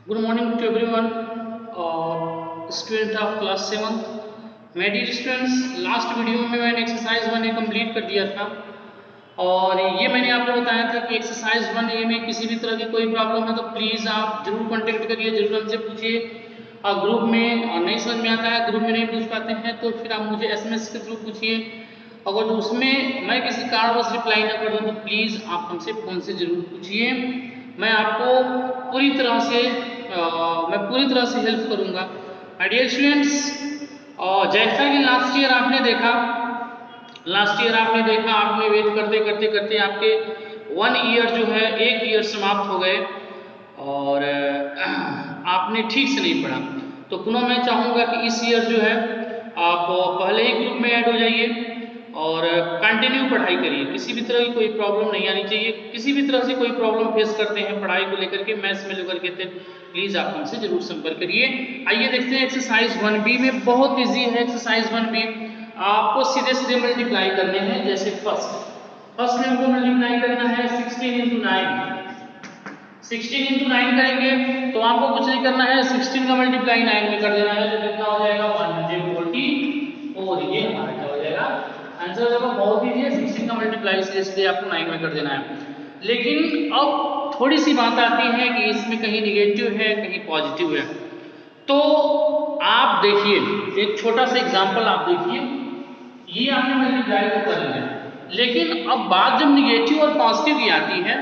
Good morning to everyone, student of class 7th. My dear students, last video में मैंने exercise 1A complete कर दिया था और ये मैंने आपको बताया था कि एक्सरसाइज 1A में किसी भी तरह की कोई प्रॉब्लम है तो प्लीज़ आप जरूर कांटेक्ट करिए, जरूर हमसे पूछिए। ग्रुप में नहीं समझ में आता है, ग्रुप में नहीं पूछ पाते हैं तो फिर आप मुझे SMS के थ्रू पूछिए। अगर तो उसमें मैं किसी कारणवश रिप्लाई ना कर दूँ तो प्लीज़ आप हमसे फ़ोन से ज़रूर पूछिए। मैं आपको पूरी तरह से हेल्प करूंगा। माय डियर स्टूडेंट्स, जैसा कि लास्ट ईयर आपने देखा आपने वेट करते करते करते आपके 1 ईयर जो है 1 ईयर समाप्त हो गए और आपने ठीक से नहीं पढ़ा। तो पुनः मैं चाहूँगा कि इस ईयर जो है आप पहले ही ग्रुप में ऐड हो जाइए और कंटिन्यू पढ़ाई करिए। किसी भी तरह की कोई प्रॉब्लम नहीं आनी चाहिए। किसी भी तरह से कोई प्रॉब्लम फेस करते हैं पढ़ाई को लेकर के, मैथ्स में लेकर के, प्लीज आप हमसे जरूर संपर्क करिए। आइए देखते हैं एक्सरसाइज 1B में। बहुत इजी है एक्सरसाइज 1B। आपको सीधे सीधे मल्टीप्लाई करने हैं। जैसे फर्स्ट में हमको मल्टीप्लाई करना है 16 इंटू 9। 16 इंटू 9 करेंगे तो आपको कुछ नहीं करना है, 16 का मल्टीप्लाई 9 में कर देना है तो कितना हो जाएगा 144। ये हमारा क्या हो जाएगा आंसर। देखो बहुत इजी है, 16 का मल्टीप्लाई इसलिए आपको 9 में कर देना है। लेकिन अब थोड़ी सी बात आती है कि इसमें कहीं निगेटिव है कहीं पॉजिटिव है। तो आप देखिए एक छोटा सा एग्जांपल आप देखिए, ये आपने मल्टीप्लाई तो कर लिया, लेकिन अब बात जब निगेटिव और पॉजिटिव की आती है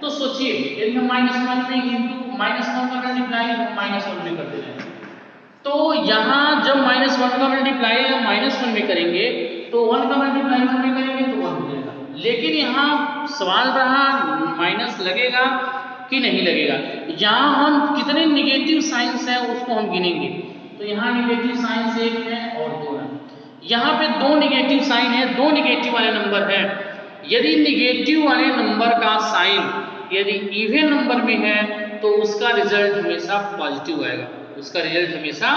तो सोचिए यदि हम -1 में इंटू -1 का मल्टीप्लाई हम -1 में कर दे रहे हैं तो यहाँ जब -1 का मल्टीप्लाई हम -1 में करेंगे तो 1 का मल्टीप्लाई 1 में करेंगे तो 1 हो जाएगा। लेकिन यहाँ सवाल रहा माइनस लगेगा कि नहीं लगेगा। यहाँ हम कितने निगेटिव साइंस हैं उसको हम गिनेंगे। तो यहाँ निगेटिव साइंस 1 है और 2 है। यहाँ पे 2 निगेटिव साइन है, 2 निगेटिव वाले नंबर है। यदि निगेटिव वाले नंबर का साइन यदि इवन नंबर में है तो उसका रिजल्ट हमेशा पॉजिटिव आएगा, उसका रिजल्ट हमेशा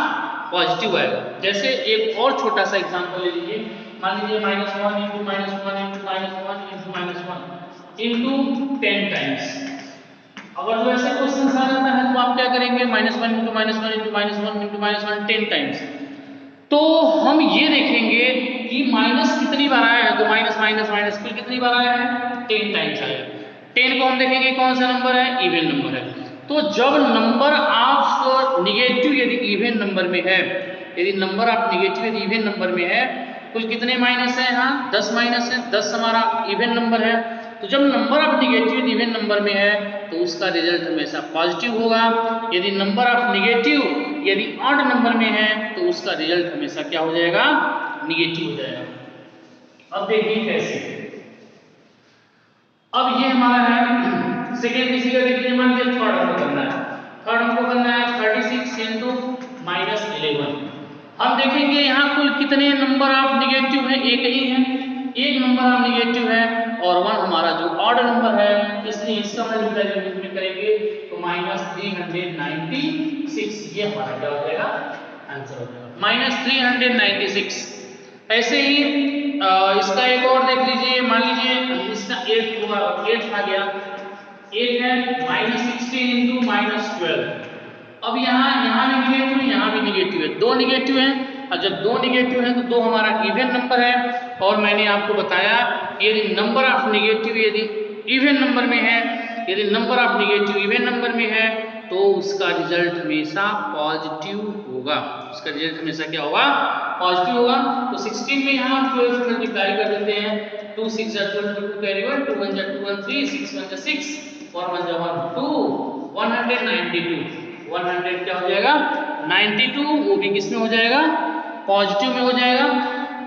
पॉजिटिव आएगा। जैसे एक और छोटा सा एग्जांपल ले लीजिए, मान लीजिए -1 into -1 into -1 into -1 into 10 times. अगर जो ऐसे क्वेश्चन आ जाता है तो आप क्या करेंगे, -1 इंटू -1 इंटू -1 इंटू -1 10 टाइम्स। तो हम ये देखेंगे कि माइनस कितनी बार आया है, तो माइनस माइनस माइनस कुल कितनी बार आया है 10 टाइम्स आया है। 10 को हम देखेंगे कौन सा नंबर है, इवन नंबर है। तो जब नंबर ऑफ निगेटिव यदि इवन नंबर में है, यदि नंबर ऑफ निगेटिव यदि इवन नंबर में है, कुल कितने माइनस है, यहाँ 10 माइनस है, 10 हमारा इवन नंबर है। तो जब number of negative even number में है तो उसका रिजल्ट हमेशा पॉजिटिव होगा। यदि नंबर ऑफ निगेटिव यदि ऑड नंबर में है तो उसका रिजल्ट हमेशा क्या हो जाएगा, निगेटिव हो जाएगा। अब देखिए कैसे, अब ये हमारा है सेकेंड किसी का देखिए, मान लीजिए थर्ड हमको करना है, थर्ड हमको करना है 36 इंटू -11। हम देखेंगे यहाँ कुल कितने नंबर ऑफ निगेटिव है, एक ही है, एक नंबर ऑफ निगेटिव है और 1 हमारा जो ऑड नंबर है, इसलिए इसका मल्टीप्लाई में करेंगे तो -396। ये हमारा क्या हो जाएगा आंसर हो जाएगा -396। ऐसे ही इसका एक और देख लीजिए, मान लीजिए इसका 8 हुआ, 8 आ गया, 8 है -16 इंटू -12। अब यहाँ भी निगेटिव है, यहाँ भी निगेटिव है, 2 निगेटिव है। और जब 2 निगेटिव है तो 2 हमारा इवन नंबर है। और मैंने आपको बताया यदि नंबर ऑफ निगेटिव यदि इवन नंबर में है, यदि number of negative even number में है तो उसका रिजल्ट हमेशा पॉजिटिव होगा, उसका रिजल्ट हमेशा क्या होगा, पॉजिटिव होगा। तो 16 में यहाँ 12 से मल्टीप्लाई कर देते हैं, 2 6 जा 12, 2 कैरी 1, 2 1 जा 2 1 3, 6 1 जा 6, 1 1 जा 1 2, 192। 100 क्या हो जाएगा 92, वो भी किस में हो जाएगा, पॉजिटिव में हो जाएगा।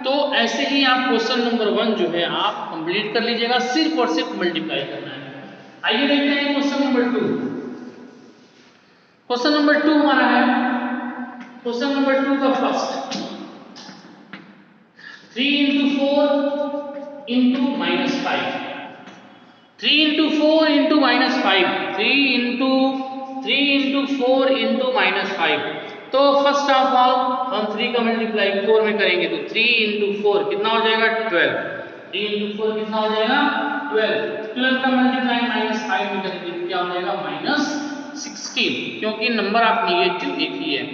तो ऐसे ही आप क्वेश्चन नंबर 1 जो है आप कंप्लीट कर लीजिएगा, सिर्फ और सिर्फ मल्टीप्लाई करना है। आइए देखते हैं क्वेश्चन नंबर 2। क्वेश्चन नंबर 2 हमारा है, क्वेश्चन नंबर 2 का first 3 into 4 into -5, 3 into 4 into -5, 3 into 4 into -5। तो फर्स्ट ऑफ ऑल हम 3 का मल्टीप्लाई 4 में करेंगे तो 3 इंटू 4 कितना हो जाएगा 12। 3 इंटू 4 कितना हो जाएगा 12। 12 का मल्टीप्लाई -5 में करेंगे तो क्या हो जाएगा 16, क्योंकि नंबर ऑफ निगेटिव एक ही है।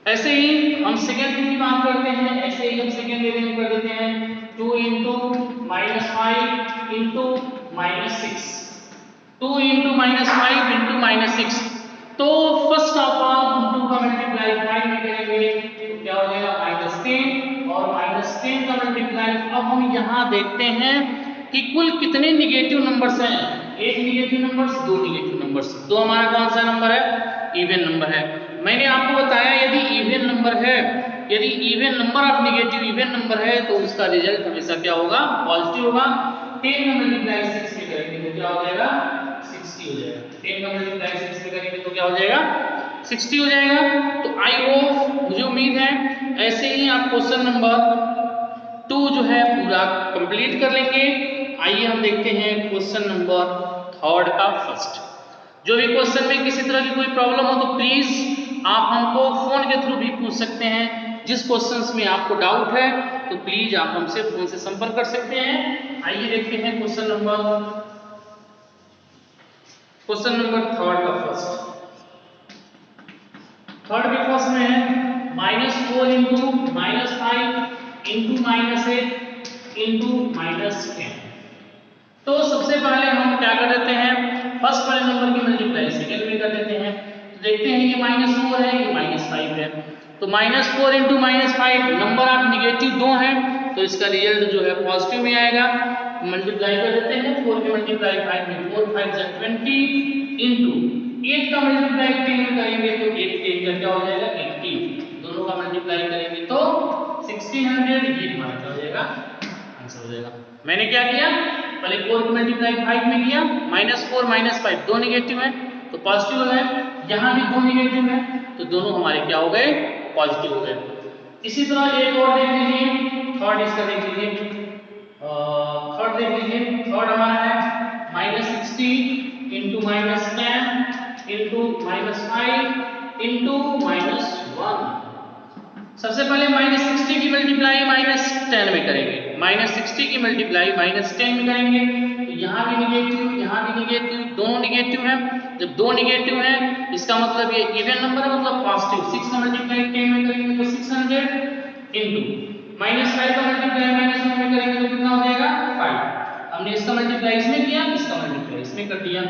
ऐसे ही हम सेकेंड की बात करते हैं, ऐसे ही हम सेकेंड वेरिएंट कर देते हैं 2 इंटू -5 इंटू -6, 2 इंटू -5 इंटू -6। तो फर्स्ट ऑफ ऑल 2 का मल्टीप्लाई 5 में करेंगे तो क्या हो जाएगा -10, और -10 का मल्टीप्लाई अब हम यहाँ देखते हैं कि कुल कितने निगेटिव नंबर्स हैं, एक निगेटिव नंबर्स, दो निगेटिव नंबर्स। तो हमारा कौन सा नंबर है, इवन नंबर है। मैंने आपको बताया यदि इवन नंबर है, यदि even number of negative even number है तो उसका रिजल्ट हमेशा क्या होगा, पॉजिटिव होगा। 10 का मल्टीप्लाई 6 में करेंगे तो क्या हो जाएगा 60 हो जाएगा। 10 का मल्टीप्लाई 6 में करेंगे तो क्या हो जाएगा 60 हो जाएगा। तो आई होप, मुझे उम्मीद है ऐसे ही आप क्वेश्चन नंबर 2 जो है पूरा कंप्लीट कर लेंगे। आइए हम देखते हैं क्वेश्चन नंबर 3 का फर्स्ट। जो भी क्वेश्चन में किसी तरह की कोई प्रॉब्लम हो तो प्लीज आप हमको फोन के थ्रू भी पूछ सकते हैं। जिस क्वेश्चंस में आपको डाउट है तो प्लीज आप हमसे फोन से संपर्क कर सकते हैं। आइए देखते हैं क्वेश्चन नंबर 3 का फर्स्ट। थर्ड के फर्स्ट में है -4 इंटू -5 इंटू -8 इंटू -10। तो सबसे पहले हम क्या कर देते हैं, फर्स्ट वाले नंबर की मल्टीप्लाई सेकंड में कर देते हैं। तो देखते हैं ये -4 है, ये -5 है। तो -4 इंटू -5 नंबर ऑफ निगेटिव 2 है तो इसका रिजल्ट जो है पॉजिटिव में आएगा। मल्टीप्लाई कर देते हैं, 4 की मल्टीप्लाई 5 में 4 5 जा 20 इंटू 8 का मल्टीप्लाई 10 में करेंगे तो 8 10 का क्या हो जाएगा 80। दोनों का मल्टीप्लाई करेंगे तो 1600, ये हमारा क्या हो जाएगा आंसर हो जाएगा। मैंने क्या किया, पहले 4 की मल्टीप्लाई 5 में किया, -4 -5 दो निगेटिव है तो पॉजिटिव हो गए, यहाँ भी दो निगेटिव है तो दोनों हमारे क्या हो गए पॉजिटिव हो गए। इसी तरह एक और देख लीजिए, थर्ड इसका देख लीजिए, थर्ड देख लीजिए। थर्ड हमारा है -60 इंटू -10 इंटू -5 इंटू -1। सबसे पहले -60 की मल्टीप्लाई -10 में करेंगे, -60 की मल्टीप्लाई -10 में करेंगे तो यहाँ भी निगेटिव, यहाँ भी निगेटिव, दोनों निगेटिव है। जब दो निगेटिव है इसका मतलब ये इवन नंबर है, मतलब पॉजिटिव। 6 का मल्टीप्लाई 10 में करेंगे तो 600 इंटू -5 का मल्टीप्लाई -1 में करेंगे तो कितना हो जाएगा 5। हमने इसका मल्टीप्लाई इसमें किया, इसका मल्टीप्लाई इसमें कर दिया।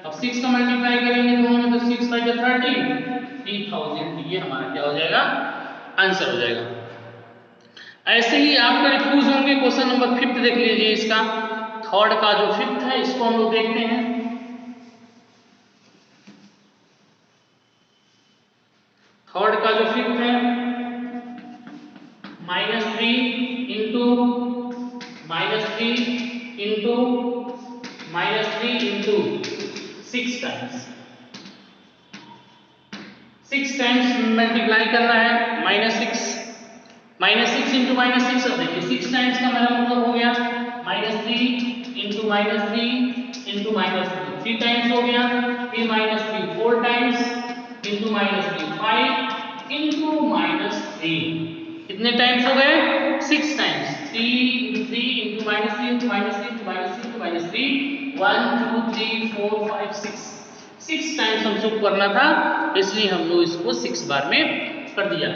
अब 6 का मल्टीप्लाई करेंगे दोनों में तो 6 5 30, 3000, ये हमारा क्या हो जाएगा आंसर हो जाएगा। ऐसे ही आप कंफ्यूज होंगे, क्वेश्चन नंबर 5 देख लीजिए। इसका थर्ड का जो 5th है इसको हम लोग देखते हैं। थर्ड का जो 5th है -3 into -3 into -3 into 6 times, 6 times multiply करना है -6 इंटू -6। अब देखिए 6 टाइम्स का मेरा मतलब हो गया -3 इंटू -3 इंटू -3, 3 टाइम्स हो गया। फिर -3 4 टाइम्स इंटू -3 5 इंटू -3, कितने टाइम्स हो गए 6 times. 3 into 3 into -3 into -3 into -3 into -3, 1 2 3 4 5 6 times हमसे करना था, इसलिए हम लोग इसको 6 बार में कर दिया।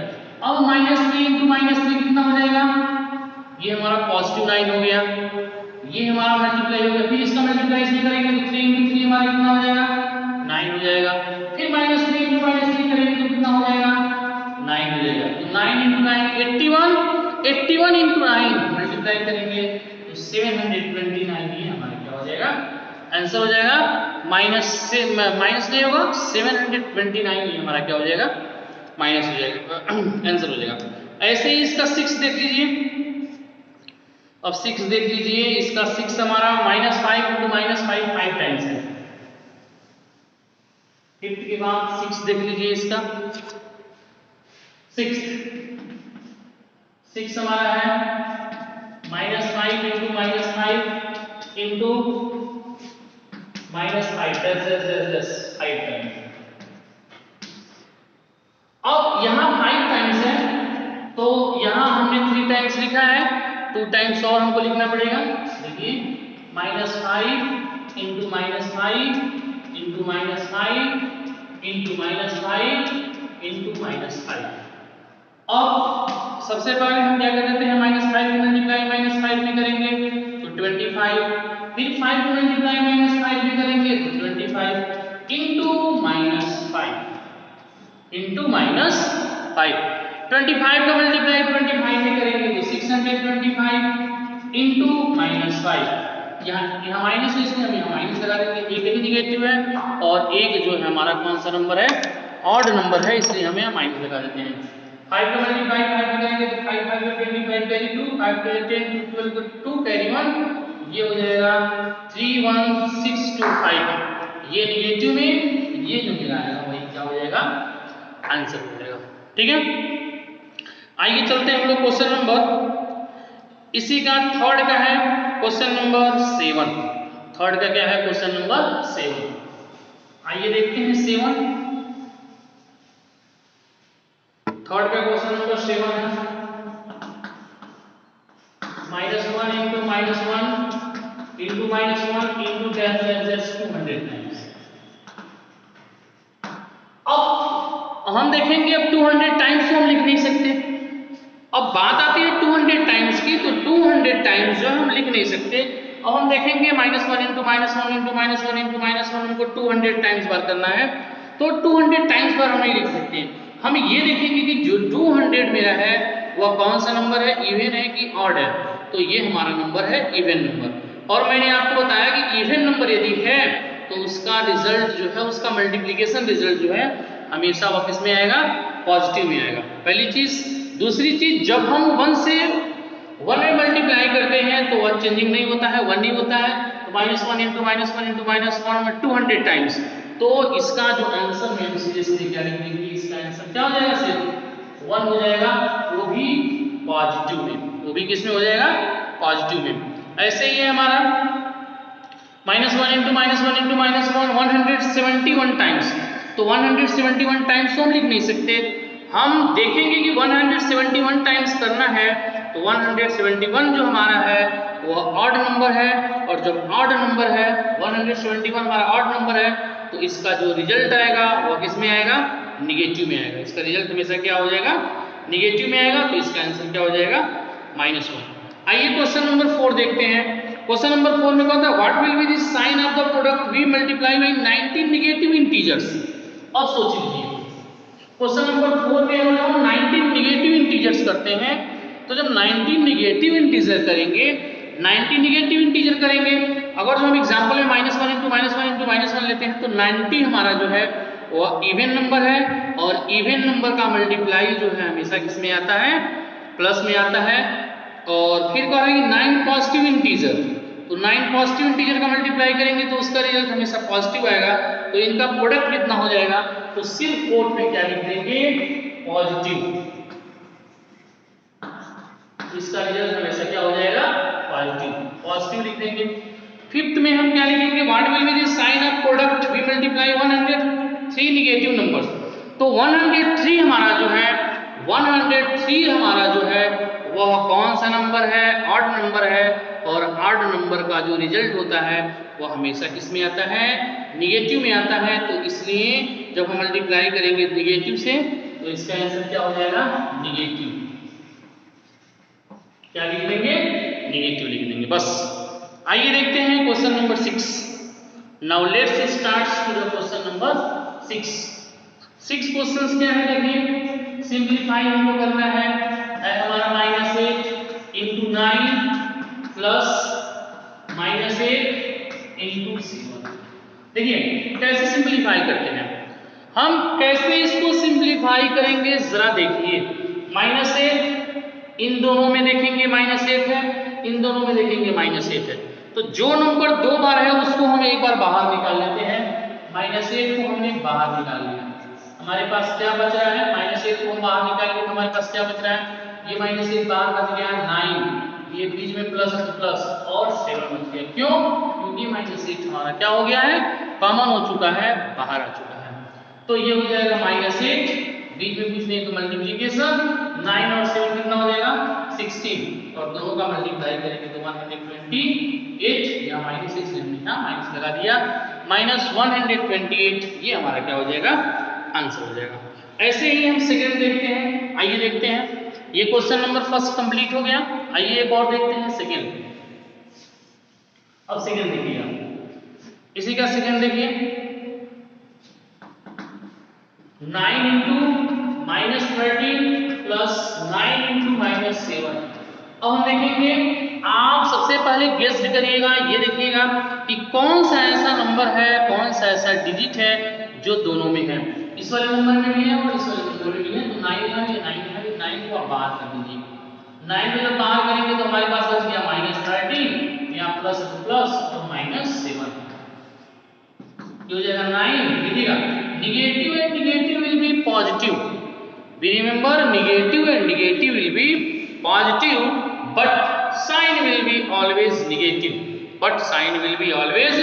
अब -3 इंटू -3 कितना हो जाएगा, ये हमारा पॉजिटिव 9 हो गया, ये हमारा मल्टीप्लाई हो गया। फिर इसका मल्टीप्लाई इसमें करेंगे तो 3 इंटू 3 हमारा कितना हो जाएगा 9 हो जाएगा। फिर -3 इंटू -3 करेंगे तो कितना हो जाएगा 9 हो जाएगा। तो 9 इंटू 9 81 इंटू 9 मल्टीप्लाई करेंगे तो 729, ये हमारा क्या हो जाएगा आंसर हो जाएगा। माइनस नहीं होगा, 729, ये हमारा क्या हो जाएगा माइनस हो जाएगा, आंसर हो जाएगा। ऐसे ही इसका 6 देख लीजिए। अब 6 देख लीजिए, इसका 6 हमारा -5 इंटू -5 5 टाइम्स है। 5th के बाद 6 देख लीजिए, इसका 6 हमारा है -5 इंटू -5 इंटू -5 10 5 टाइम्स। अब यहाँ 5 टाइम्स है तो यहाँ हमने 3 टाइम्स लिखा है, 2 टाइम्स और हमको लिखना पड़ेगा। देखिए -5 इंटू -5 इंटू -5 इंटू -5 इंटू -5। अब सबसे पहले हम क्या कर देते हैं, -5 में मल्टीप्लाई -5 में करेंगे तो 25, फिर 5 में मल्टीप्लाई -5 में करेंगे तो 25 इंटू -5 इंटू -5। 25 का मल्टीप्लाई 25 में करेंगे तो 625 इंटू -5। यहाँ माइनस है इसलिए हम यहाँ माइनस लगा देंगे, एक भी निगेटिव है और एक जो है हमारा कौन सा नंबर है, ऑड नंबर है, इसलिए हम यहाँ माइनस लगा देते हैं। 5 का मल्टीप्लाई 5 में करेंगे तो 5 5 का 25 कैरी 2, 5 का 10 2 12 2 कैरी 1, ये हो जाएगा 31625। ये निगेटिव में ये जो मिला है वही क्या हो जाएगा, आंसर हो जाएगा। ठीक है, आइए चलते हैं हम लोग क्वेश्चन नंबर, इसी का थर्ड का है क्वेश्चन नंबर 7। थर्ड का क्या है, क्वेश्चन नंबर 7। आइए देखते हैं 7। थर्ड का क्वेश्चन नंबर 7 है -1 इंटू -1 इंटू -1 इंटू 200 टाइम्स। अब हम देखेंगे, अब 200 टाइम्स को हम लिख नहीं सकते। अब बात आती है 200 टाइम्स की, तो 200 टाइम्स जो हम लिख नहीं सकते। अब हम देखेंगे -1 इंटू -1 इंटू -1 इंटू -1 हमको 200 टाइम्स बार करना है, तो 200 टाइम्स बार हम नहीं लिख सकते। हम ये देखेंगे कि जो 200 मेरा है वह कौन सा नंबर है, इवन है कि ऑड है। तो ये हमारा नंबर है इवन नंबर। और मैंने आपको बताया कि इवन नंबर यदि है तो उसका रिजल्ट जो है, उसका मल्टीप्लिकेशन रिजल्ट जो है हमेशा वह किस में आएगा, पॉजिटिव में आएगा, पहली चीज। दूसरी चीज, जब हम 1 से 1 में मल्टीप्लाई करते हैं तो वह चेंजिंग नहीं होता है, 1 नहीं होता है। तो -1 इंटू -1 इंटू -1 में 200 टाइम्स, तो इसका जो आंसर है सीरियसली क्या लिखेंगे, इसका आंसर क्या हो जाएगा, सिर्फ 1 हो जाएगा, वो भी पॉजिटिव में, वो भी किस में हो जाएगा, पॉजिटिव में। ऐसे ही है हमारा -1 इंटू -1 इंटू -1 171 टाइम्स, तो 171 टाइम्स तो हम लिख नहीं सकते। हम देखेंगे कि 171 टाइम्स करना है, तो 171 जो हमारा है वह ऑड नंबर है, और जब ऑड नंबर है 171 हमारा ऑड नंबर है, तो इसका जो रिजल्ट आएगा वह किस में आएगा, निगेटिव में आएगा। इसका रिजल्ट हमेशा क्या हो जाएगा, निगेटिव में आएगा, तो इसका आंसर क्या हो जाएगा, -1। आइए क्वेश्चन नंबर 4 देखते हैं। क्वेश्चन नंबर 4 में कहता है what will be the sign of the product we multiply by 19 negative integers. अब सोच लीजिए, क्वेश्चन नंबर 4 में हम 19 नेगेटिव इंटीजर्स करते हैं, तो जब 19 नेगेटिव इंटीजर करेंगे, 90 नेगेटिव इंटीजर करेंगे, अगर जो हम एग्जांपल में -1 इंटू -1 इंटू -1 लेते हैं, तो 90 हमारा जो है वह इवन नंबर है, और इवन नंबर का मल्टीप्लाई जो है हमेशा किस में आता है, प्लस में आता है। और फिर कह रहे हैं कि 9 पॉजिटिव इंटीजर, तो 9 पॉजिटिव इंटीजर का मल्टीप्लाई करेंगे तो उसका रिजल्ट हमेशा पॉजिटिव आएगा, तो इनका प्रोडक्ट कितना हो जाएगा, तो सिर्फ कोड में क्या लिख देंगे, पॉजिटिव, इसका रिजल्ट हमेशा क्या हो जाएगा, पॉजिटिव, पॉजिटिव लिख देंगे। फिफ्थ में हम क्या लिखेंगे, what will be the sign of product we multiply 103 negative numbers, तो 103 हमारा जो है, 103 हमारा जो है वह कौन सा नंबर है, ऑड नंबर है, और ऑड नंबर का जो रिजल्ट होता है वह हमेशा किस में आता है, निगेटिव में आता है। तो इसलिए जब हम मल्टीप्लाई करेंगे निगेटिव से, तो इसका आंसर क्या हो जाएगा, निगेटिव, क्या लिख देंगे, निगेटिव लिख देंगे, बस। आइए देखते हैं question number 6। Now let's start to the question number 6। 6 questions क्या है, देखिए सिंपलीफाई हमको करना है, हमारा -8 इंटू 9 प्लस -8 इंटू 7। देखिए कैसे सिंपलीफाई करते हैं हम, कैसे इसको सिंपलीफाई करेंगे जरा देखिए। -8 इन दोनों में देखेंगे -8 है, इन दोनों में देखेंगे -8 है, तो जो नंबर 2 बार है उसको हम एक बार बाहर निकाल लेते हैं। -8 को हमने बाहर निकाल लिया, हमारे पास क्या बच रहा है, -8 को हम बाहर निकालेंगे तो हमारे पास क्या बच रहा है, ये -8 बाहर बच गया 9, ये बीच में प्लस प्लस और 7 बच गया। क्यों, क्योंकि -8 हमारा क्या हो गया है, कॉमन हो चुका है, बाहर आ चुका है। तो ये हो जाएगा -8 बीच में कुछ नहीं तो मल्टीप्लीकेशन 9 और 7 कितना हो जाएगा 16 और दोनों का मल्टीप्लाई करेंगे तो 128 या माइनस इसलिए लिखा माइनस लगा दिया -128 ये हमारा क्या हो जाएगा आंसर हो जाएगा। ऐसे ही हम सेकंड देखते हैं, आइए देखते हैं। ये क्वेश्चन नंबर फर्स्ट कंप्लीट हो गया। आइए एक और देखते हैं सेकंड। अब सेकंड देखिए आप, इसी का सेकंड देखिए 9 इंटू -13 प्लस 9 इंटू -7। अब हम देखेंगे, आप सबसे पहले गेस करिएगा, ये देखिएगा कि कौन सा ऐसा नंबर है, कौन सा ऐसा डिजिट है जो दोनों में है, इस वाले नंबर में भी है और इस वाले नंबर में भी है। तो 9 है, ये 9 है, 9 को आप बाहर कर दीजिए। 9 को जब बाहर करेंगे तो हमारे पास बच गया -13 या प्लस और -7 हो जाएगा 9। देखिएगा negative and negative will be positive, we remember negative and negative will be positive but sign will be always negative, but sign will be always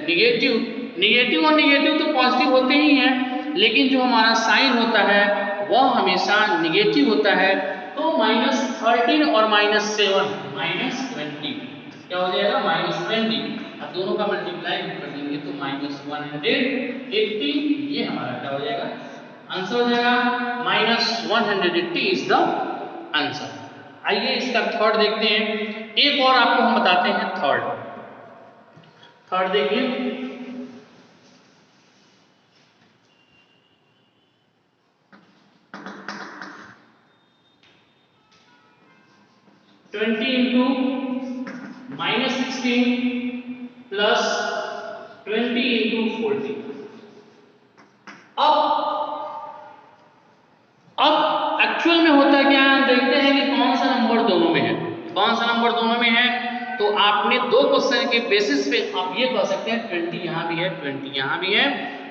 negative. Negative और नेगेटिव तो पॉजिटिव होते ही हैं, लेकिन जो हमारा साइन होता है वह हमेशा नेगेटिव होता है। तो -13 और -7 -20 क्या हो जाएगा -20। अब दोनों का मल्टीप्लाई कर देंगे तो -180 ये हमारा क्या हो जाएगा आंसर हो जाएगा। -180 इज द आंसर। आइए इसका थर्ड देखते हैं। एक और आपको हम बताते हैं थर्ड देखिए 20 इंटू -16 प्लस 20 इंटू 40। अब एक्चुअल में होता क्या है, देखते हैं कि कौन सा नंबर दोनों में है, कौन सा नंबर दोनों में है। तो आपने दो क्वेश्चन के बेसिस पे आप ये कह सकते हैं 20 यहाँ भी है 20 यहाँ भी है,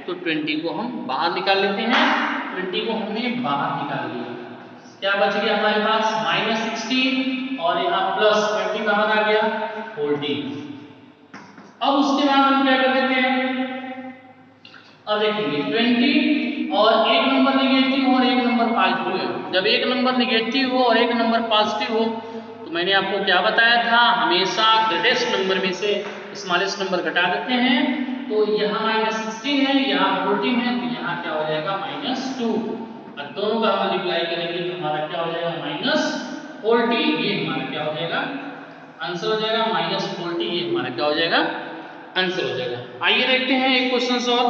तो 20 को हम बाहर निकाल लेते हैं। 20 को हमने बाहर निकाल लिया, क्या बच गया हमारे पास -16 और यहाँ प्लस 20 बाहर आ गया 40। अब उसके बाद हम क्या कर देते हैं, अब देखेंगे 20 और एक नंबर निगेटिव और एक नंबर पॉजिटिव है। जब एक नंबर निगेटिव हो और एक नंबर पॉजिटिव हो तो मैंने आपको क्या बताया था, हमेशा ग्रेटेस्ट नंबर में से स्मॉलेस्ट नंबर घटा देते हैं। तो यहाँ -16 है, यहाँ 14 है, तो यहाँ क्या हो जाएगा -2 और दोनों का मल्टीप्लाई करेंगे तो हमारा क्या हो जाएगा -40। ये हमारा क्या हो जाएगा आंसर हो जाएगा -40। ये हमारा क्या हो जाएगा आंसर हो जाएगा। आइए देखते हैं एक क्वेश्चन और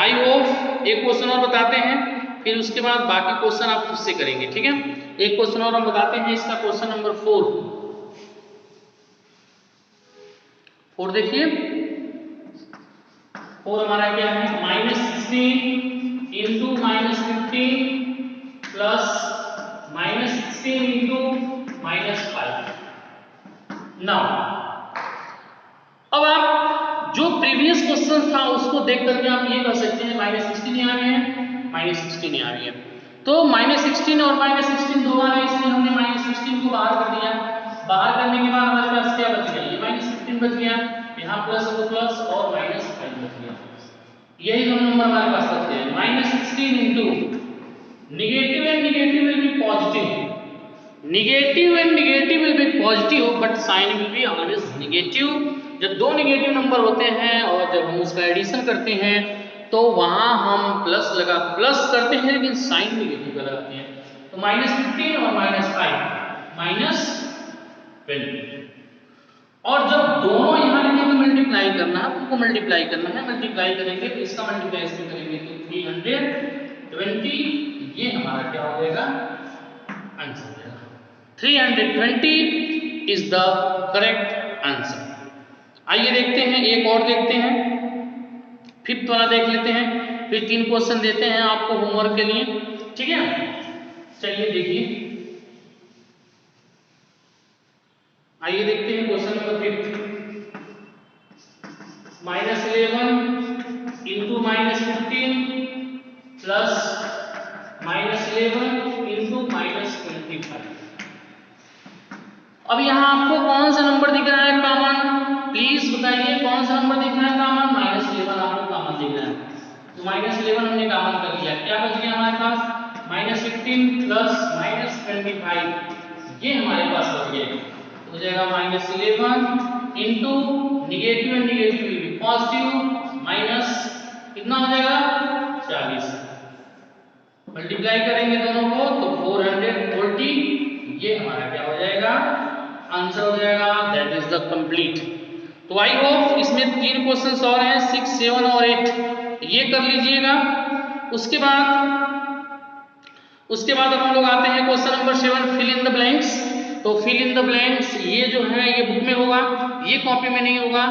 आई होप एक क्वेश्चन और बताते हैं, फिर उसके बाद बाकी क्वेश्चन आप खुद से करेंगे, ठीक है। एक क्वेश्चन और हम बताते हैं, इसका क्वेश्चन नंबर 4 देखिए। 4 हमारा क्या है -16 इंटू -15 प्लस -16 इंटू -5। नाउ अब आप जो प्रीवियस क्वेश्चन था उसको देख करके आप ये कह सकते हैं -16 यहाँ भी है -16 यहाँ भी है, तो -16 और -16 दो बार है, इसलिए हमने -16 को बाहर कर दिया। बाहर करने के बाद हमारे पास क्या बच गया, ये -16 बच गया, यहाँ प्लस और प्लस और -5 बच गया। यही दो नंबर हमारे पास बच गए। -16 into negative and negative will be positive, negative and negative will be positive but sign will be always negative. जब दो नेगेटिव नंबर होते हैं और जब हम उसका एडिशन करते हैं तो वहां हम प्लस करते हैं, लेकिन साइन नेगेटिव का लगाते हैं। तो -15 और -5 -20। और जब दोनों यहाँ लिखे तो मल्टीप्लाई करना है, उनको मल्टीप्लाई करना है, मल्टीप्लाई करेंगे तो इसका मल्टीप्लाई करेंगे तो 320। ये हमारा क्या हो जाएगा आंसर हो जाएगा। 320 इज द करेक्ट आंसर। आइए देखते हैं एक और देखते हैं, फिफ्थ वाला देख लेते हैं, फिर 3 क्वेश्चन देते हैं आपको होमवर्क के लिए, ठीक है। चलिए देखिए, आइए देखते हैं question number 5। -11 into -15 plus -11 into -25। अब यहाँ आपको कौन सा नंबर दिख रहा है कॉमन, प्लीज बताइए कौन सा नंबर दिख रहा है कॉमन। -11 आपको कॉमन दिख रहा है, तो -11 हमने कॉमन कर लिया, क्या बच गया हमारे पास -15 प्लस -25, ये हमारे पास बच गया। तो हो जाएगा -11 इंटू निगेटिव एंड निगेटिव भी पॉजिटिव माइनस कितना हो जाएगा 40, मल्टीप्लाई करेंगे दोनों को तो 440, ये हमारा क्या हो जाएगा आंसर हो जाएगा, दैट इज द कंप्लीट। तो आई होप इसमें 3 क्वेश्चंस और हैं 6, 7 और 8, ये कर लीजिएगा। उसके बाद हम लोग आते हैं question number 7, fill in the blanks. तो फिल इन द ब्लैंक्स ये जो है ये बुक में होगा, ये कॉपी में नहीं होगा।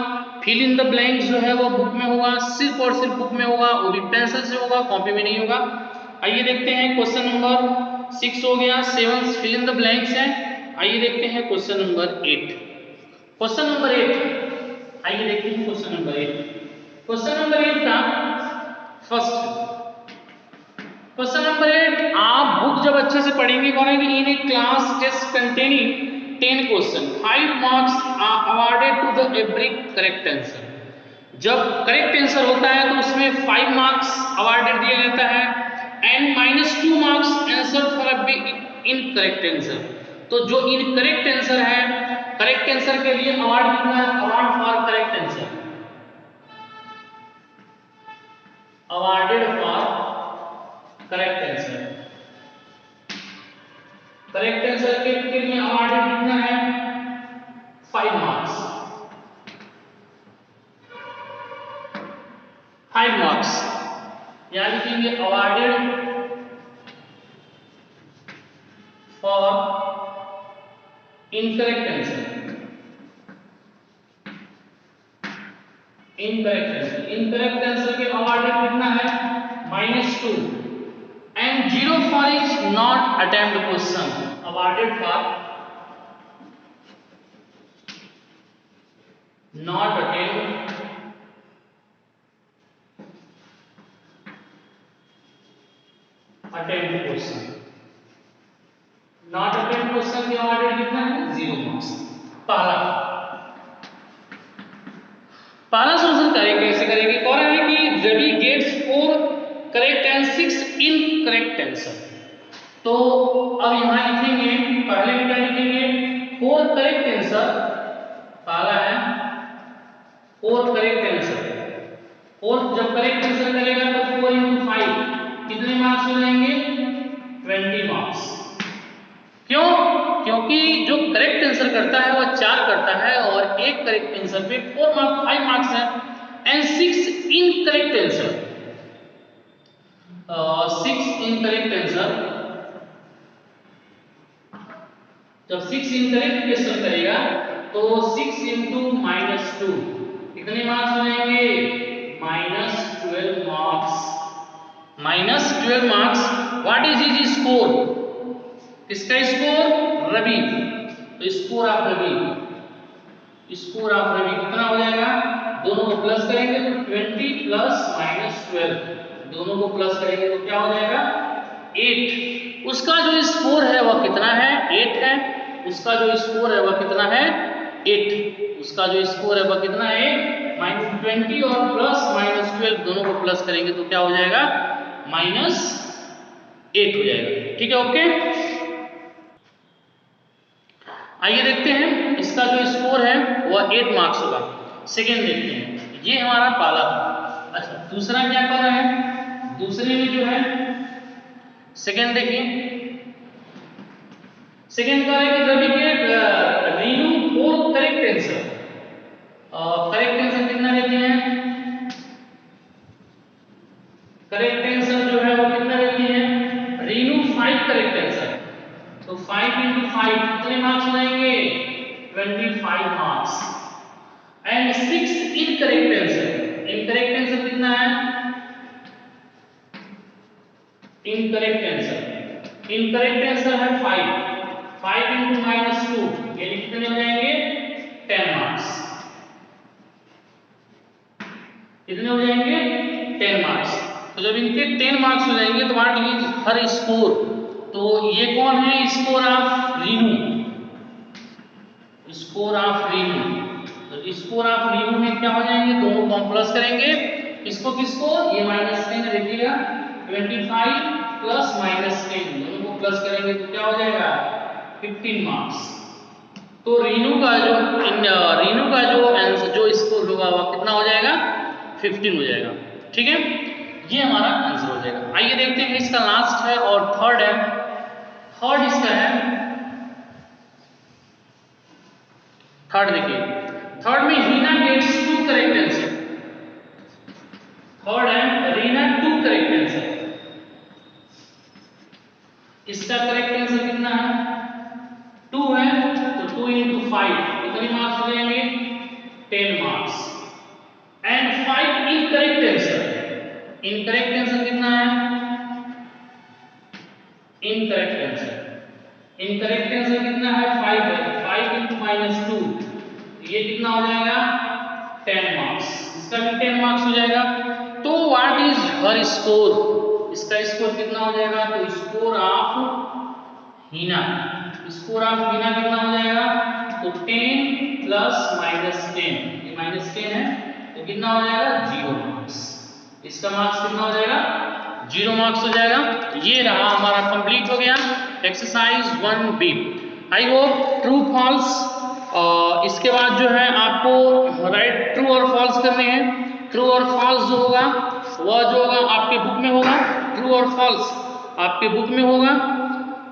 फिल इन द ब्लैंक्स जो है वो बुक में होगा, सिर्फ और सिर्फ बुक में होगा, वो भी पेंसिल से होगा, कॉपी में नहीं होगा। आइए देखते हैं क्वेश्चन नंबर 6 हो गया, 7 फिल इन द ब्लैंक्स है। आइए देखते हैं क्वेश्चन नंबर 8। क्वेश्चन नंबर 8 आइए देखते हैं क्वेश्चन नंबर 8। क्वेश्चन नंबर 8 का फर्स्ट क्वेश्चन नंबर 8, आप बुक जब अच्छे से पढ़ेंगे करेंगे in a class test containing 10 question 5 marks are awarded to the every correct answer. जब करेक्ट आंसर होता है तो उसमें 5 मार्क्स अवॉर्डेड दिया जाता है and -2 marks answer for every incorrect answer. तो जो इनकरेक्ट आंसर है, करेक्ट आंसर के लिए अवार्ड कितना है, award for correct answer, awarded for correct answer, correct answer के लिए अवार्डेड कितना है 5 मार्क्स, 5 मार्क्स, यहां लिखेंगे awarded for incorrect answer, incorrect answer के अवार्डेड कितना है -2 and 0 for is not attempt question, awarded for not attempt question, not attempt question के अवार्डेड कितना है 0 मार्क्स। पहला सॉल्यूशन करेंगे, कैसे करेंगे, कह रहा है कि Ravi gets 4 correct and 6 incorrect answer. तो अब यहां लिखेंगे, पहले क्या लिखेंगे 4 करेक्ट आंसर, पहला है 4 करेक्ट आंसर, और जब करेक्ट आंसर करेगा तो 4 × 5 कितने मार्क्स हो जाएंगे 20 मार्क्स। क्यों? क्योंकि जो करेक्ट आंसर करता है वह 4 करता है और एक करेक्ट आंसर पे 5 मार्क्स है and 6 incorrect answer, 6 incorrect answer, जब 6 इनकरेक्ट क्वेश्चन करेगा तो 6 × -2 कितने मार्क्स हो जाएंगे -12 marks, -12 marks. What is his score, किसका स्कोर रवि, तो score of Ravi, score of Ravi कितना हो जाएगा, दोनों को प्लस करेंगे तो 20 प्लस -12, दोनों को प्लस करेंगे तो क्या हो जाएगा 8। उसका जो स्कोर है वह कितना है 8 है, उसका जो स्कोर है वह कितना है 8, उसका जो स्कोर है वह कितना है -20 और प्लस -12 दोनों को प्लस करेंगे तो क्या हो जाएगा -8 हो जाएगा। ठीक है, ओके। आइए देखते हैं इसका जो स्कोर है वह 8 मार्क्स होगा। सेकेंड देखते हैं, ये हमारा पहला था। अच्छा, दूसरा क्या कर रहा है, दूसरे में जो है सेकेंड देखिए, सेकेंड का है कि रवि के Renu 4 correct answer, correct answer कितना देते हैं, करेक्ट आंसर जो है वो कितना देते हैं रीनू 5 करेक्ट आंसर, तो 5 × 5 कितने मार्क्स हो जाएंगे 25 marks and 6 incorrect answer, incorrect answer कितना है, इनकरेक्ट आंसर है 5 × -2 यानी कितने हो जाएंगे 10 मार्क्स, कितने हो जाएंगे 10 मार्क्स। तो जब इनके 10 मार्क्स हो जाएंगे तो व्हाट इज हर स्कोर, तो ये कौन है score of Renu, score of Renu, तो स्कोर ऑफ रीनू में क्या हो जाएंगे दोनों को प्लस करेंगे इसको किसको, ये -10 देखिएगा, 25 प्लस -10 दोनों को प्लस करेंगे तो क्या हो जाएगा 15 मार्क्स। तो रीनू का जो आंसर जो स्कोर होगा वो कितना हो जाएगा 15 हो जाएगा। ठीक है, ये हमारा आंसर हो जाएगा। आइए देखते हैं इसका लास्ट है और थर्ड है। थर्ड इसका है, थर्ड देखिए, थर्ड में Reena gets 2 correct answer. Third है रीना 2 करेक्ट आंसर। इसका करेक्ट आंसर कितना है 2 है, तो 2 into 5 कितने मार्क्स हो जाएंगे 10 marks. And 5 incorrect answer. Incorrect answer कितना है, इनकरेक्ट आंसर, इनकरेक्ट आंसर कितना है 5 है, 5 into -2 ये कितना हो जाएगा 10 मार्क्स। इसका भी 10 मार्क्स हो जाएगा। तो व्हाट इज हर स्कोर, इसका स्कोर कितना हो जाएगा, तो score of Heena, score of Heena कितना हो जाएगा, तो 10 प्लस -10, ये -10 है तो कितना हो जाएगा 0 मार्क्स। इसका मार्क्स कितना हो जाएगा 0 मार्क्स हो जाएगा। ये रहा हमारा कंप्लीट हो गया exercise 1B। I hope true false, इसके बाद जो है आपको राइट ट्रू और फॉल्स करने हैं। ट्रू और फॉल्स जो होगा वह जो होगा आपके बुक में होगा, ट्रू और फॉल्स आपके बुक में होगा।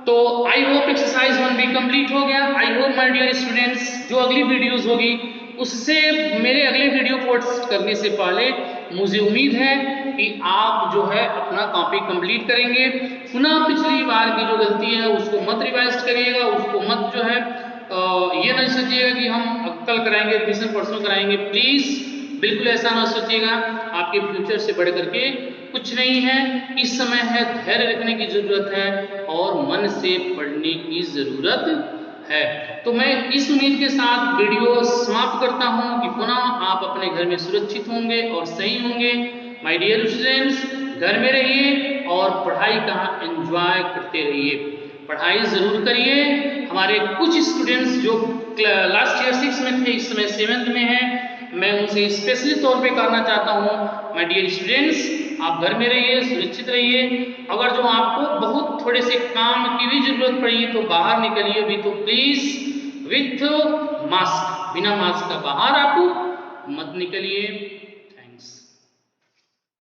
तो I hope exercise 1B complete हो गया। I hope my dear students जो अगली वीडियोस होगी उससे मेरे अगले वीडियो पोस्ट करने से पहले मुझे उम्मीद है कि आप जो है अपना कॉपी कंप्लीट करेंगे। पुनः पिछली बार की जो गलती है उसको मत रिवाइज करिएगा, उसको मत जो है ये नहीं सोचिएगा कि हम कल कराएंगे एडमिशन परसों कराएंगे, प्लीज बिल्कुल ऐसा ना सोचिएगा। आपके फ्यूचर से बढ़ करके कुछ नहीं है, इस समय है धैर्य रखने की जरूरत है और मन से पढ़ने की जरूरत है। तो मैं इस उम्मीद के साथ वीडियो समाप्त करता हूं कि पुनः आप अपने घर में सुरक्षित होंगे और सही होंगे। माय डियर स्टूडेंट्स, घर में रहिए और पढ़ाई का एंजॉय करते रहिए, पढ़ाई जरूर करिए। हमारे कुछ स्टूडेंट्स जो लास्ट ईयर 6 में थे इस समय 7th में हैं, मैं उनसे स्पेशली तौर पे कहना चाहता हूं माय डियर स्टूडेंट्स, आप घर में रहिए, सुरक्षित रहिए। अगर जो आपको बहुत थोड़े से काम की भी जरूरत पड़ी तो बाहर निकलिए भी, तो प्लीज विथ मास्क, बिना मास्क का बाहर आप मत निकलिए।